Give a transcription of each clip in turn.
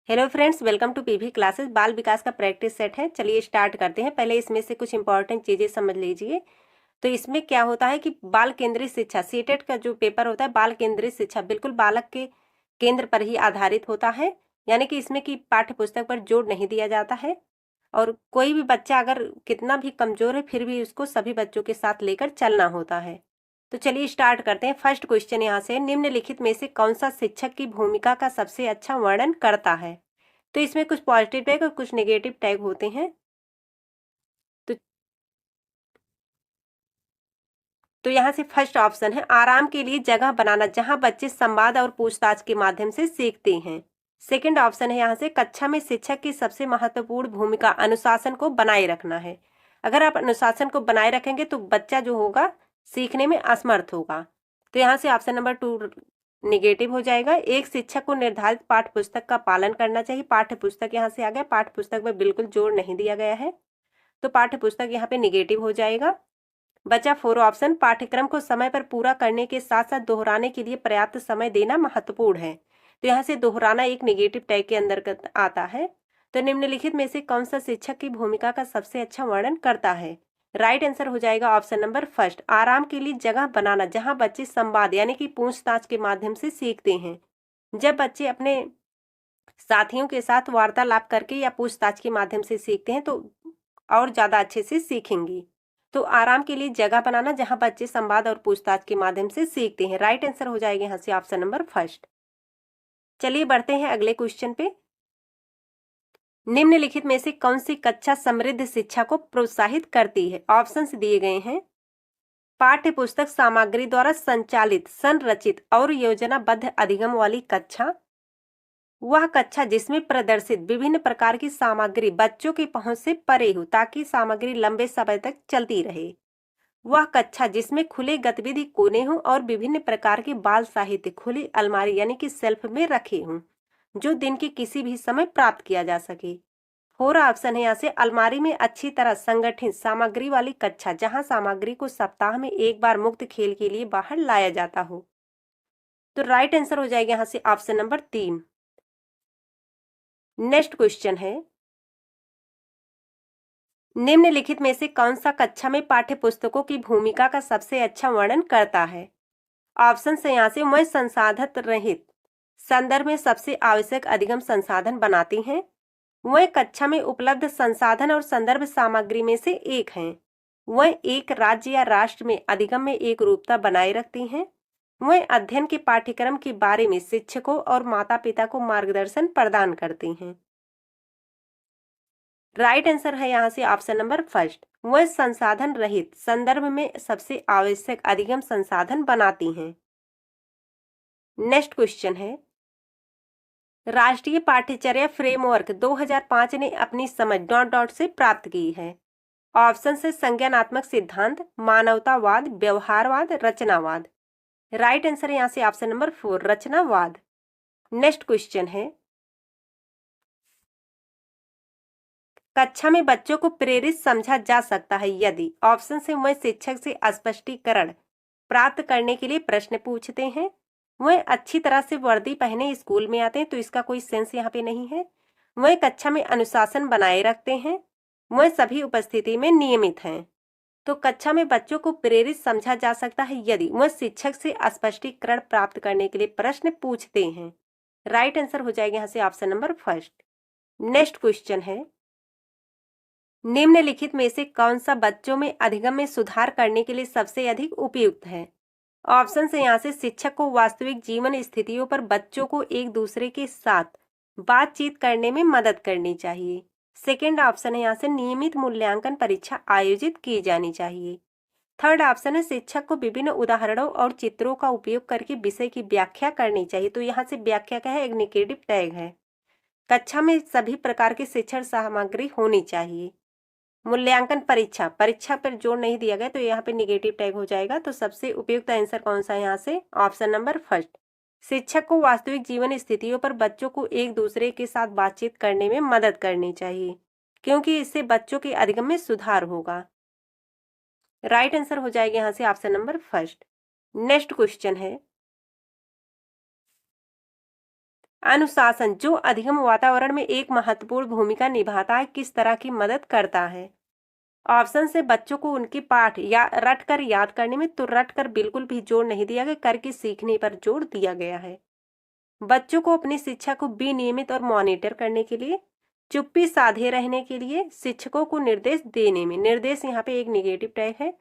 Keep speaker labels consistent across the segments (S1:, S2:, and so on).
S1: Hello friends, welcome to PV classes. बाल विकास का प्रैक्टिस सेट है। चलिए स्टार्ट करते हैं। पहले इसमें से कुछ इंपॉर्टेंट चीजें समझ लीजिए। तो इसमें क्या होता है कि बाल केंद्रित शिक्षा, सीटेट का जो पेपर होता है, बाल केंद्रित शिक्षा बिल्कुल बालक के केंद्र पर ही आधारित होता है। यानी कि इसमें की पाठ्य पुस्तक पर जोर नहीं दिया जाता है और कोई भी बच्चा अगर कितना भी कमजोर है फिर भी उसको सभी बच्चों के साथ लेकर चलना होता है। तो चलिए स्टार्ट करते हैं। फर्स्ट क्वेश्चन यहाँ से, निम्नलिखित में से कौन सा शिक्षक की भूमिका का सबसे अच्छा वर्णन करता है? तो इसमें कुछ पॉजिटिव टैग और कुछ नेगेटिव टैग होते हैं। तो यहाँ से फर्स्ट ऑप्शन है, आराम के लिए जगह बनाना जहां बच्चे संवाद और पूछताछ के माध्यम से सीखते हैं। सेकंड ऑप्शन है यहाँ से, कक्षा में शिक्षक की सबसे महत्वपूर्ण भूमिका अनुशासन को बनाए रखना है। अगर आप अनुशासन को बनाए रखेंगे तो बच्चा जो होगा सीखने में असमर्थ होगा। तो यहाँ से ऑप्शन नंबर 2 निगेटिव हो जाएगा। एक शिक्षक को निर्धारित पाठ्य पुस्तक का पालन करना चाहिए। पाठ्य पुस्तक यहाँ से आ गया, पाठ्य पुस्तक में बिल्कुल जोर नहीं दिया गया है, तो पाठ्य पुस्तक यहाँ पे निगेटिव हो जाएगा। बचा 4 ऑप्शन, पाठ्यक्रम को समय पर पूरा करने के साथ साथ दोहराने के लिए पर्याप्त समय देना महत्वपूर्ण है। तो यहाँ से दोहराना एक नेगेटिव टैग के अंदर आता है। तो निम्नलिखित में से कौन सा शिक्षक की भूमिका का सबसे अच्छा वर्णन करता है? राइट आंसर हो जाएगा ऑप्शन नंबर फर्स्ट, आराम के लिए जगह बनाना जहां बच्चे संवाद यानी कि पूछताछ के माध्यम से सीखते हैं। जब बच्चे अपने साथियों के साथ वार्तालाप करके या पूछताछ के माध्यम से सीखते हैं तो और ज्यादा अच्छे से सीखेंगे। तो आराम के लिए जगह बनाना जहां बच्चे संवाद और पूछताछ के माध्यम से सीखते हैं। राइट आंसर हो जाएगा यहाँ से ऑप्शन नंबर फर्स्ट। चलिए बढ़ते हैं अगले क्वेश्चन पे। निम्नलिखित में से कौन सी कक्षा समृद्ध शिक्षा को प्रोत्साहित करती है? ऑप्शंस दिए गए हैं। पाठ्य पुस्तक सामग्री द्वारा संचालित, संरचित और योजनाबद्ध अधिगम वाली कक्षा। वह कक्षा जिसमें प्रदर्शित विभिन्न प्रकार की सामग्री बच्चों की पहुंच से परे हो ताकि सामग्री लंबे समय तक चलती रहे। वह कक्षा जिसमें खुले गतिविधि कोने हों और विभिन्न प्रकार के बाल साहित्य खुली अलमारी यानी कि सेल्फ में रखे हों, जो दिन के किसी भी समय प्राप्त किया जा सके। 4 ऑप्शन है यहाँ से, अलमारी में अच्छी तरह संगठित सामग्री वाली कक्षा जहां सामग्री को सप्ताह में एक बार मुक्त खेल के लिए बाहर लाया जाता हो। तो राइट आंसर हो जाएगा यहाँ से ऑप्शन नंबर 3। नेक्स्ट क्वेश्चन है, निम्नलिखित में से कौन सा कक्षा में पाठ्य पुस्तकों की भूमिका का सबसे अच्छा वर्णन करता है? ऑप्शन से यहाँ से, वह संसाधन रहित संदर्भ में सबसे आवश्यक अधिगम संसाधन बनाती हैं। वह कक्षा में उपलब्ध संसाधन और संदर्भ सामग्री में से एक हैं। वह एक राज्य या राष्ट्र में अधिगम में एक रूपता बनाए रखती हैं। वह अध्ययन के पाठ्यक्रम के बारे में शिक्षकों और माता पिता को मार्गदर्शन प्रदान करती हैं। राइट आंसर है यहाँ से ऑप्शन नंबर फर्स्ट, वह संसाधन रहित संदर्भ में सबसे आवश्यक अधिगम संसाधन बनाती हैं। नेक्स्ट क्वेश्चन है, राष्ट्रीय पाठ्यचर्या फ्रेमवर्क 2005 ने अपनी समझ ... से प्राप्त की है। ऑप्शन से, संज्ञानात्मक सिद्धांत, मानवतावाद, व्यवहारवाद, रचनावाद। राइट आंसर यहाँ से ऑप्शन नंबर 4, रचनावाद। नेक्स्ट क्वेश्चन है, कक्षा में बच्चों को प्रेरित समझा जा सकता है यदि। ऑप्शन से, वह शिक्षक से स्पष्टीकरण प्राप्त करने के लिए प्रश्न पूछते हैं। वह अच्छी तरह से वर्दी पहने स्कूल में आते हैं, तो इसका कोई सेंस यहाँ पे नहीं है। वह कक्षा में अनुशासन बनाए रखते हैं। वह सभी उपस्थिति में नियमित हैं। तो कक्षा में बच्चों को प्रेरित समझा जा सकता है यदि वह शिक्षक से स्पष्टीकरण प्राप्त करने के लिए प्रश्न पूछते हैं। राइट आंसर हो जाएगा यहाँ से option number first. Next question है, निम्नलिखित में से कौन सा बच्चों में अधिगम में सुधार करने के लिए सबसे अधिक उपयुक्त है? ऑप्शन से यहाँ से, शिक्षक को वास्तविक जीवन स्थितियों पर बच्चों को एक दूसरे के साथ बातचीत करने में मदद करनी चाहिए। सेकेंड ऑप्शन है यहाँ से, नियमित मूल्यांकन परीक्षा आयोजित की जानी चाहिए। थर्ड ऑप्शन है, शिक्षक को विभिन्न उदाहरणों और चित्रों का उपयोग करके विषय की व्याख्या करनी चाहिए। तो यहाँ से व्याख्या का है, एक नेगेटिव टैग है। कक्षा में सभी प्रकार की शिक्षण सामग्री होनी चाहिए। मूल्यांकन परीक्षा पर जोर नहीं दिया गया, तो यहाँ पे निगेटिव टैग हो जाएगा। तो सबसे उपयुक्त आंसर कौन सा है यहाँ से? ऑप्शन नंबर फर्स्ट, शिक्षक को वास्तविक जीवन स्थितियों पर बच्चों को एक दूसरे के साथ बातचीत करने में मदद करनी चाहिए, क्योंकि इससे बच्चों के अधिगम में सुधार होगा। राइट आंसर हो जाएगा यहाँ से option number first. Next question है, अनुशासन जो अधिगम वातावरण में एक महत्वपूर्ण भूमिका निभाता है, किस तरह की मदद करता है? ऑप्शन से बच्चों को उनके पाठ या रट कर याद करने में, तो रट कर बिल्कुल भी जोर नहीं दिया गया, करके सीखने पर जोर दिया गया है। बच्चों को अपनी शिक्षा को विनियमित और मॉनिटर करने के लिए, चुप्पी साधे रहने के लिए, शिक्षकों को निर्देश देने में। निर्देश यहाँ पे एक नेगेटिव टैग है,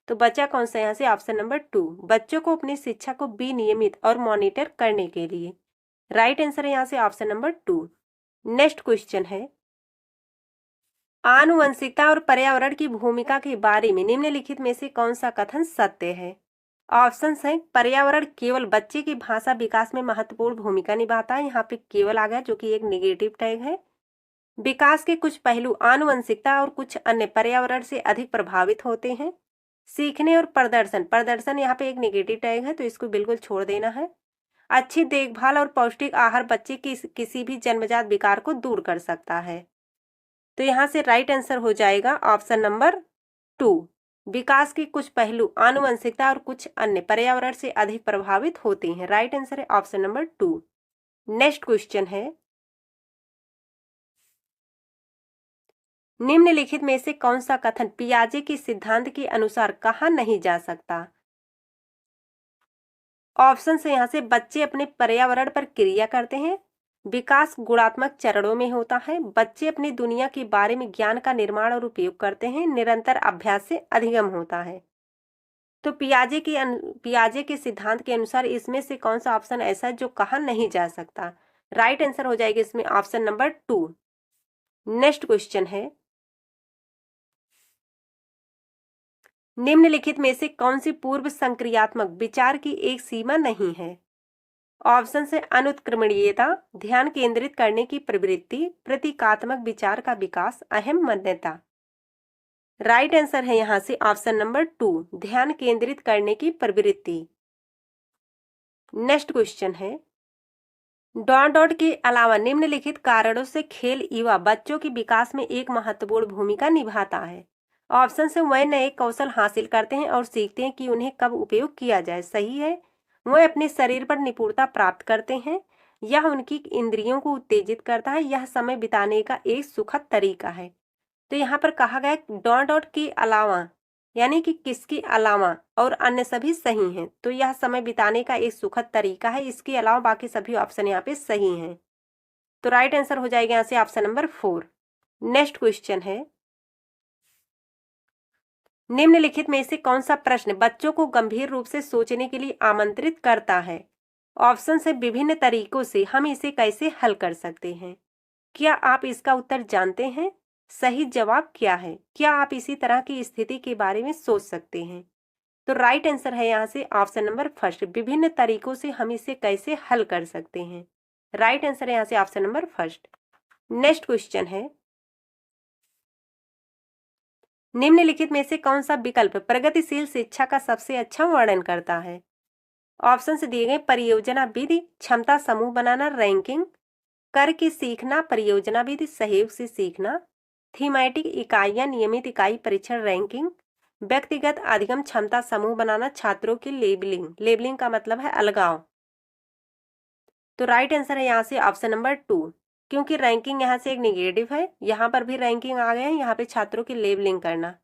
S1: तो बच्चा कौन सा यहाँ से? ऑप्शन नंबर 2, बच्चों को अपनी शिक्षा को विनियमित और मॉनिटर करने के लिए। राइट आंसर है यहाँ से ऑप्शन नंबर 2। नेक्स्ट क्वेश्चन है, आनुवंशिकता और पर्यावरण की भूमिका के बारे में निम्नलिखित में से कौन सा कथन सत्य है? ऑप्शन है, पर्यावरण केवल बच्चे की भाषा विकास में महत्वपूर्ण भूमिका निभाता है। यहाँ पे केवल आ गया, जो कि एक नेगेटिव टैग है। विकास के कुछ पहलू आनुवंशिकता और कुछ अन्य पर्यावरण से अधिक प्रभावित होते हैं। सीखने और प्रदर्शन, प्रदर्शन यहाँ पे एक नेगेटिव टैग है, तो इसको बिल्कुल छोड़ देना है। अच्छी देखभाल और पौष्टिक आहार बच्चे की किसी भी जन्मजात विकार को दूर कर सकता है। तो यहाँ से राइट आंसर हो जाएगा ऑप्शन नंबर 2, विकास के कुछ पहलू आनुवंशिकता और कुछ अन्य पर्यावरण से अधिक प्रभावित होते हैं। राइट आंसर है ऑप्शन नंबर 2। नेक्स्ट क्वेश्चन है, निम्नलिखित में से कौन सा कथन पियाजे के सिद्धांत के अनुसार कहा नहीं जा सकता? ऑप्शन से यहाँ से बच्चे अपने पर्यावरण पर क्रिया करते हैं, विकास गुणात्मक चरणों में होता है, बच्चे अपनी दुनिया के बारे में ज्ञान का निर्माण और उपयोग करते हैं, निरंतर अभ्यास से अधिगम होता है। तो पियाजे के सिद्धांत के अनुसार इसमें से कौन सा ऑप्शन ऐसा है जो कहा नहीं जा सकता? राइट आंसर हो जाएगा इसमें ऑप्शन नंबर 2। नेक्स्ट क्वेश्चन है, निम्नलिखित में से कौन सी पूर्व संक्रियात्मक विचार की एक सीमा नहीं है? ऑप्शन से अनुत्क्रमणीयता, ध्यान केंद्रित करने की प्रवृत्ति, प्रतीकात्मक विचार का विकास, अहम मान्यता। राइट आंसर है यहाँ से ऑप्शन नंबर 2, ध्यान केंद्रित करने की प्रवृत्ति। नेक्स्ट क्वेश्चन है, डॉट डॉट के अलावा निम्नलिखित कारणों से खेल युवा बच्चों के विकास में एक महत्वपूर्ण भूमिका निभाता है। ऑप्शन से वह नए कौशल हासिल करते हैं और सीखते हैं कि उन्हें कब उपयोग किया जाए। सही है, वह अपने शरीर पर निपुणता प्राप्त करते हैं, यह उनकी इंद्रियों को उत्तेजित करता है, यह समय बिताने का एक सुखद तरीका है। तो यहाँ पर कहा गया डॉट डॉट के अलावा, यानी कि किसके अलावा, और अन्य सभी सही हैं, तो यह समय बिताने का एक सुखद तरीका है। इसके अलावा बाकी सभी ऑप्शन यहाँ पे सही हैं, तो राइट आंसर हो जाएगा यहाँ से ऑप्शन नंबर 4। नेक्स्ट क्वेश्चन है, निम्नलिखित में से कौन सा प्रश्न बच्चों को गंभीर रूप से सोचने के लिए आमंत्रित करता है? ऑप्शन से विभिन्न तरीकों से हम इसे कैसे हल कर सकते हैं? क्या आप इसका उत्तर जानते हैं? सही जवाब क्या है? क्या आप इसी तरह की स्थिति के बारे में सोच सकते हैं? तो राइट आंसर है यहाँ से ऑप्शन नंबर 1, विभिन्न तरीकों से हम इसे कैसे हल कर सकते हैं। राइट आंसर है यहाँ से ऑप्शन नंबर 1। नेक्स्ट क्वेश्चन है, निम्नलिखित में से कौन सा विकल्प प्रगतिशील शिक्षा का सबसे अच्छा वर्णन करता है? ऑप्शन से दिए गए परियोजना विधि, क्षमता समूह बनाना, रैंकिंग, करके सीखना, परियोजना विधि, सहयोग से सीखना, थीमेटिक इकाइयां, नियमित इकाई परीक्षण, रैंकिंग, व्यक्तिगत अधिगम, क्षमता समूह बनाना, छात्रों की लेबलिंग। लेबलिंग का मतलब है अलगाव। तो राइट आंसर है यहाँ से ऑप्शन नंबर 2, क्योंकि रैंकिंग यहाँ से एक नेगेटिव है, यहाँ पर भी रैंकिंग आ गया है, यहाँ पे छात्रों की लेबलिंग करना।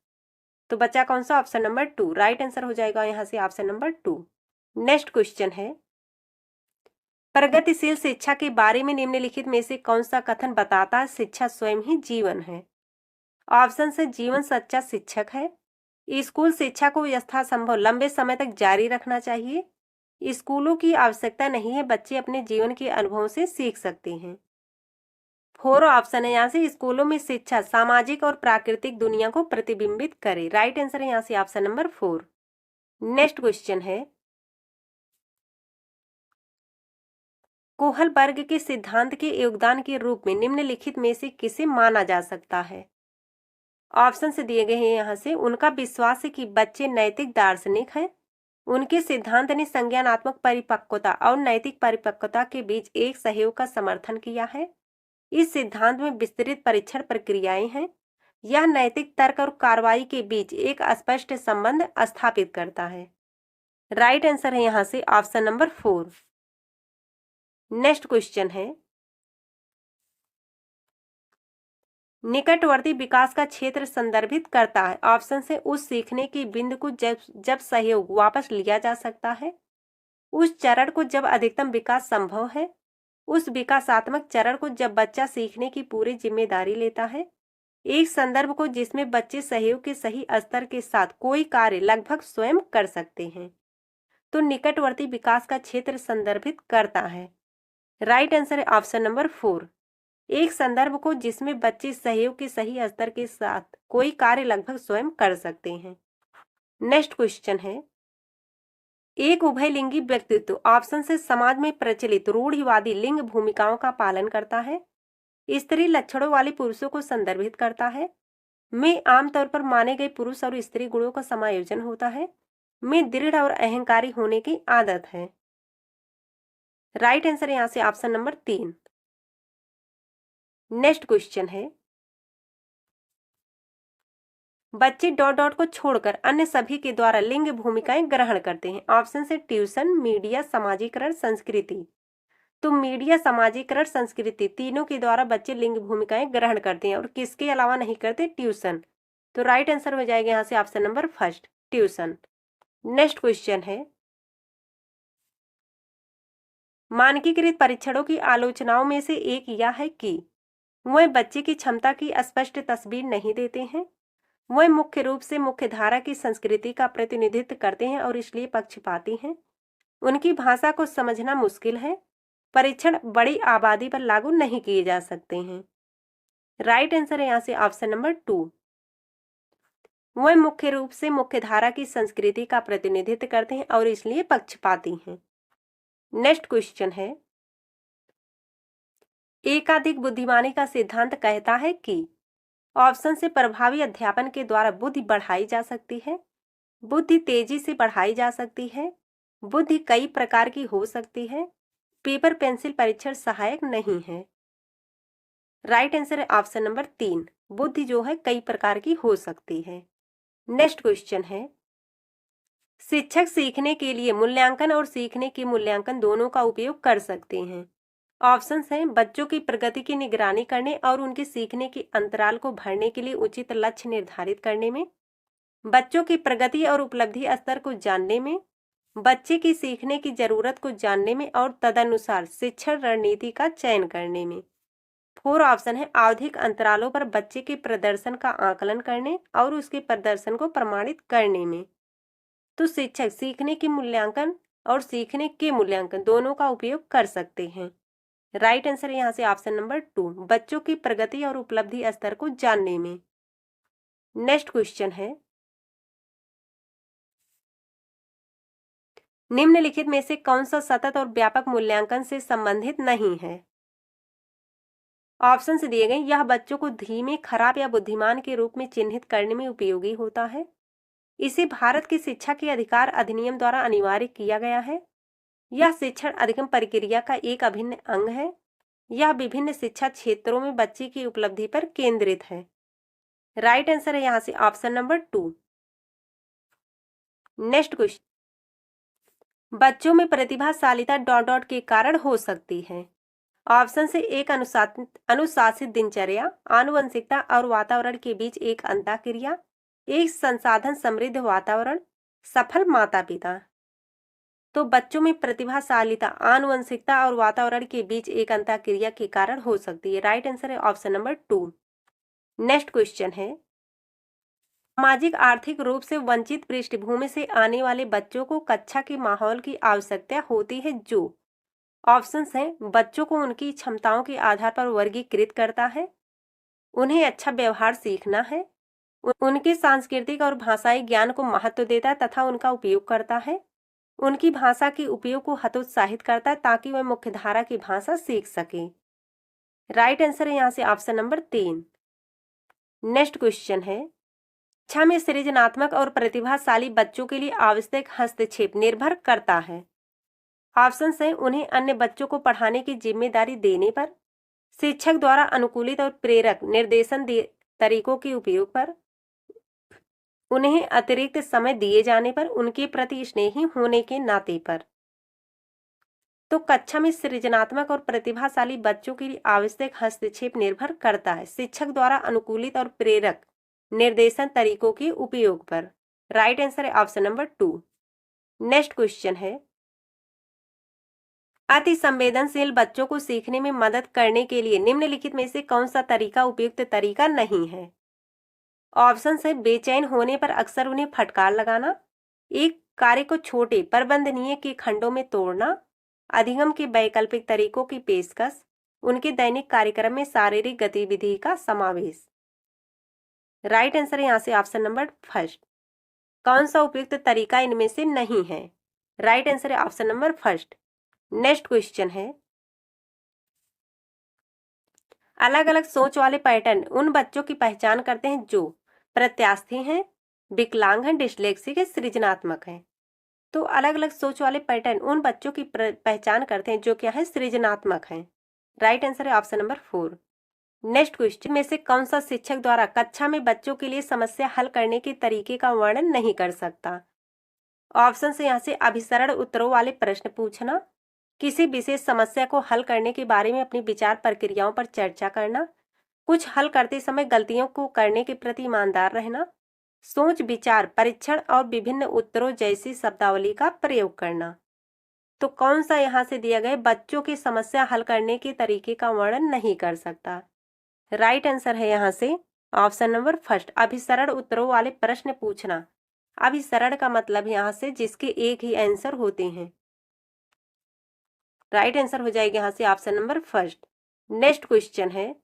S1: तो बच्चा कौन सा? Option number 2। राइट आंसर हो जाएगा यहाँ से ऑप्शन नंबर 2। नेक्स्ट क्वेश्चन है, प्रगतिशील शिक्षा के बारे में निम्नलिखित में से कौन सा कथन बताता है शिक्षा स्वयं ही जीवन है? ऑप्शन से जीवन सच्चा शिक्षक है, स्कूल शिक्षा को यथासंभव लंबे समय तक जारी रखना चाहिए, स्कूलों की आवश्यकता नहीं है, बच्चे अपने जीवन के अनुभवों से सीख सकते हैं। 4 ऑप्शन है यहाँ से, स्कूलों में शिक्षा सामाजिक और प्राकृतिक दुनिया को प्रतिबिंबित करे। राइट आंसर है यहाँ से ऑप्शन नंबर 4। नेक्स्ट क्वेश्चन है, कोहलबर्ग के सिद्धांत के योगदान के रूप में निम्नलिखित में से किसे माना जा सकता है? ऑप्शन से दिए गए हैं यहाँ से, उनका विश्वास है कि बच्चे नैतिक दार्शनिक हैं, उनके सिद्धांत ने संज्ञानात्मक परिपक्वता और नैतिक परिपक्वता के बीच एक सहयोग का समर्थन किया है, इस सिद्धांत में विस्तृत परीक्षण प्रक्रियाएं हैं, यह नैतिक तर्क और कार्रवाई के बीच एक स्पष्ट संबंध स्थापित करता है। राइट आंसर है यहाँ से ऑप्शन नंबर 4। नेक्स्ट क्वेश्चन है, निकटवर्ती विकास का क्षेत्र संदर्भित करता है। ऑप्शन से उस सीखने की बिंदु को जब सहयोग वापस लिया जा सकता है, उस चरण को जब अधिकतम विकास संभव है, उस विकासात्मक चरण को जब बच्चा सीखने की पूरी जिम्मेदारी लेता है, एक संदर्भ को जिसमें बच्चे सहयोग के सही स्तर के साथ कोई कार्य लगभग स्वयं कर सकते हैं। तो निकटवर्ती विकास का क्षेत्र संदर्भित करता है। राइट आंसर है ऑप्शन नंबर 4, एक संदर्भ को जिसमें बच्चे सहयोग के सही स्तर के साथ कोई कार्य लगभग स्वयं कर सकते हैं। नेक्स्ट क्वेश्चन है, एक उभयलिंगी व्यक्तित्व ऑप्शन से समाज में प्रचलित रूढ़िवादी लिंग भूमिकाओं का पालन करता है, स्त्री लक्षणों वाले पुरुषों को संदर्भित करता है, में आमतौर पर माने गए पुरुष और स्त्री गुणों का समायोजन होता है, में दृढ़ और अहंकारी होने की आदत है। राइट आंसर यहां से ऑप्शन नंबर 3। नेक्स्ट क्वेश्चन है, बच्चे डॉट डॉट को छोड़कर अन्य सभी के द्वारा लिंग भूमिकाएं ग्रहण करते हैं। ऑप्शन से ट्यूशन, मीडिया, समाजीकरण, संस्कृति। तो मीडिया, समाजीकरण, संस्कृति तीनों के द्वारा बच्चे लिंग भूमिकाएं ग्रहण करते हैं और किसके अलावा नहीं करते? ट्यूशन। तो राइट आंसर हो जाएगा यहाँ से option number 1, tuition. Next question है, मानकीकृत परीक्षणों की आलोचनाओं में से एक यह है कि वह बच्चे की क्षमता की स्पष्ट तस्वीर नहीं देते हैं, वह मुख्य रूप से मुख्यधारा की संस्कृति का प्रतिनिधित्व करते हैं और इसलिए पक्षपाती हैं, उनकी भाषा को समझना मुश्किल है, परीक्षण बड़ी आबादी पर लागू नहीं किए जा सकते हैं। राइट आंसर है यहाँ से ऑप्शन नंबर 2, वह मुख्य रूप से मुख्यधारा की संस्कृति का प्रतिनिधित्व करते हैं और इसलिए पक्षपाती हैं। नेक्स्ट क्वेश्चन है, एकाधिक बुद्धिमानी का सिद्धांत कहता है कि ऑप्शन से प्रभावी अध्यापन के द्वारा बुद्धि बढ़ाई जा सकती है, बुद्धि तेजी से बढ़ाई जा सकती है, बुद्धि कई प्रकार की हो सकती है, पेपर पेंसिल परीक्षण सहायक नहीं है। राइट आंसर है ऑप्शन नंबर 3, बुद्धि जो है कई प्रकार की हो सकती है। नेक्स्ट क्वेश्चन है, शिक्षक सीखने के लिए मूल्यांकन और सीखने के मूल्यांकन दोनों का उपयोग कर सकते हैं। ऑप्शंस हैं, बच्चों की प्रगति की निगरानी करने और उनके सीखने के अंतराल को भरने के लिए उचित लक्ष्य निर्धारित करने में, बच्चों की प्रगति और उपलब्धि स्तर को जानने में, बच्चे की सीखने की जरूरत को जानने में और तदनुसार शिक्षण रणनीति का चयन करने में। 4 ऑप्शन है, आवधिक अंतरालों पर बच्चे के प्रदर्शन का आकलन करने और उसके प्रदर्शन को प्रमाणित करने में। तो शिक्षक सीखने की मूल्यांकन और सीखने के मूल्यांकन दोनों का उपयोग कर सकते हैं। राइट आंसर है यहाँ से ऑप्शन नंबर 2, बच्चों की प्रगति और उपलब्धि स्तर को जानने में। नेक्स्ट क्वेश्चन है, निम्नलिखित में से कौन सा सतत और व्यापक मूल्यांकन से संबंधित नहीं है? ऑप्शन से दिए गए, यह बच्चों को धीमे, खराब या बुद्धिमान के रूप में चिन्हित करने में उपयोगी होता है, इसे भारत की शिक्षा के अधिकार अधिनियम द्वारा अनिवार्य किया गया है, यह शिक्षण अधिगम प्रक्रिया का एक अभिन्न अंग है, यह विभिन्न शिक्षा क्षेत्रों में बच्चे की उपलब्धि पर केंद्रित है। राइट आंसर है यहाँ से ऑप्शन नंबर 2। नेक्स्ट क्वेश्चन, बच्चों में प्रतिभाशालिता डॉट डॉट के कारण हो सकती है। ऑप्शन से एक अनुशासित दिनचर्या, आनुवंशिकता और वातावरण के बीच एक अंतःक्रिया, एक संसाधन समृद्ध वातावरण, सफल माता पिता। तो बच्चों में प्रतिभाशालिता आनुवंशिकता और वातावरण के बीच एक अंतःक्रिया के कारण हो सकती है। राइट आंसर है ऑप्शन नंबर 2। नेक्स्ट क्वेश्चन है, सामाजिक आर्थिक रूप से वंचित पृष्ठभूमि से आने वाले बच्चों को कक्षा के माहौल की आवश्यकता होती है जो, ऑप्शंस हैं, बच्चों को उनकी क्षमताओं के आधार पर वर्गीकृत करता है, उन्हें अच्छा व्यवहार सीखना है, उनके सांस्कृतिक और भाषाई ज्ञान को महत्व देता है तथा उनका उपयोग करता है, उनकी भाषा के उपयोग को हतोत्साहित करता है ताकि वह मुख्यधारा की भाषा सीख सके। राइट आंसर है यहाँ से ऑप्शन नंबर 3। नेक्स्ट क्वेश्चन है, कक्षा में सृजनात्मक और प्रतिभाशाली बच्चों के लिए आवश्यक हस्तक्षेप निर्भर करता है। ऑप्शन है, उन्हें अन्य बच्चों को पढ़ाने की जिम्मेदारी देने पर, शिक्षक द्वारा अनुकूलित और प्रेरक निर्देशन तरीकों के उपयोग पर, उन्हें अतिरिक्त समय दिए जाने पर, उनके प्रति स्नेही होने के नाते पर। तो कक्षा में सृजनात्मक और प्रतिभाशाली बच्चों के लिए आवश्यक हस्तक्षेप निर्भर करता है शिक्षक द्वारा अनुकूलित और प्रेरक निर्देशन तरीकों के उपयोग पर। राइट आंसर है ऑप्शन नंबर 2। नेक्स्ट क्वेश्चन है, अति संवेदनशील बच्चों को सीखने में मदद करने के लिए निम्नलिखित में से कौन सा तरीका उपयुक्त तरीका नहीं है? ऑप्शन है, बेचैन होने पर अक्सर उन्हें फटकार लगाना, एक कार्य को छोटे प्रबंधनीय के खंडों में तोड़ना, अधिगम के वैकल्पिक तरीकों की पेशकश, उनके दैनिक कार्यक्रम में शारीरिक गतिविधि का समावेश। राइट आंसर है यहाँ से ऑप्शन नंबर फर्स्ट। कौन सा उपयुक्त तरीका इनमें से नहीं है? राइट आंसर है option number first. Next question है, अलग अलग सोच वाले पैटर्न उन बच्चों की पहचान करते हैं जो प्रत्यास्थी हैं, विकलांग हैं, डिस्लेक्सिक है, सृजनात्मक हैं। तो अलग अलग सोच वाले पैटर्न उन बच्चों की पहचान करते हैं जो क्या है, सृजनात्मक हैं। राइट आंसर है ऑप्शन नंबर 4। नेक्स्ट क्वेश्चन में से कौन सा शिक्षक द्वारा कक्षा में बच्चों के लिए समस्या हल करने के तरीके का वर्णन नहीं कर सकता? ऑप्शन से यहाँ से अभिसरण उत्तरों वाले प्रश्न पूछना, किसी विशेष समस्या को हल करने के बारे में अपनी विचार प्रक्रियाओं पर चर्चा करना, कुछ हल करते समय गलतियों को करने के प्रति ईमानदार रहना, सोच विचार परीक्षण और विभिन्न उत्तरों जैसी शब्दावली का प्रयोग करना। तो कौन सा यहाँ से दिया गया बच्चों की समस्या हल करने के तरीके का वर्णन नहीं कर सकता? राइट आंसर है यहाँ से ऑप्शन नंबर फर्स्ट, अभिसरण उत्तरों वाले प्रश्न पूछना। अभिसरण का मतलब यहाँ से जिसके एक ही आंसर होते हैं। राइट आंसर हो जाएगा यहाँ से option number first. Next question है,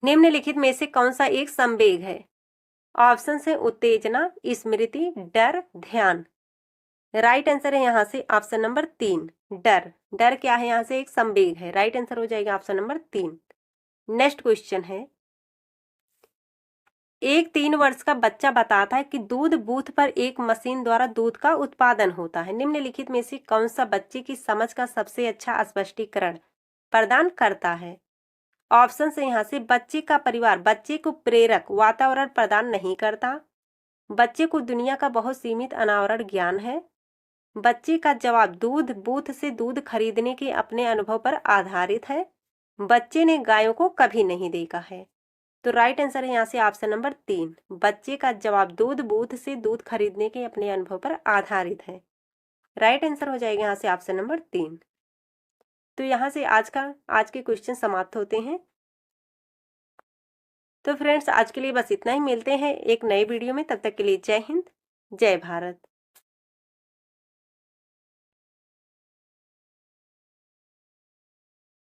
S1: निम्नलिखित में से कौन सा एक संवेग है? ऑप्शन है उत्तेजना, स्मृति, डर, ध्यान। राइट आंसर है यहाँ से ऑप्शन नंबर 3, डर। डर क्या है? यहाँ से एक संवेग है। राइट आंसर हो जाएगा ऑप्शन नंबर 3। नेक्स्ट क्वेश्चन है, एक 3 वर्ष का बच्चा बताता है कि दूध बूथ पर एक मशीन द्वारा दूध का उत्पादन होता है। निम्नलिखित में से कौन सा बच्चे की समझ का सबसे अच्छा स्पष्टीकरण प्रदान करता है? ऑप्शन से यहाँ से बच्चे का परिवार बच्चे को प्रेरक वातावरण प्रदान नहीं करता, बच्चे को दुनिया का बहुत सीमित अनावरण ज्ञान है, बच्चे का जवाब दूध बूथ से दूध खरीदने के अपने अनुभव पर आधारित है, बच्चे ने गायों को कभी नहीं देखा है। तो राइट आंसर है यहाँ से ऑप्शन नंबर 3, बच्चे का जवाब दूध बूथ से दूध खरीदने के अपने अनुभव पर आधारित है। राइट आंसर हो जाएगा यहाँ से ऑप्शन नंबर 3। तो यहाँ से आज के क्वेश्चन समाप्त होते हैं। तो फ्रेंड्स आज के लिए बस इतना ही, मिलते हैं एक नए वीडियो में। तब तक के लिए जय हिंद, जय भारत।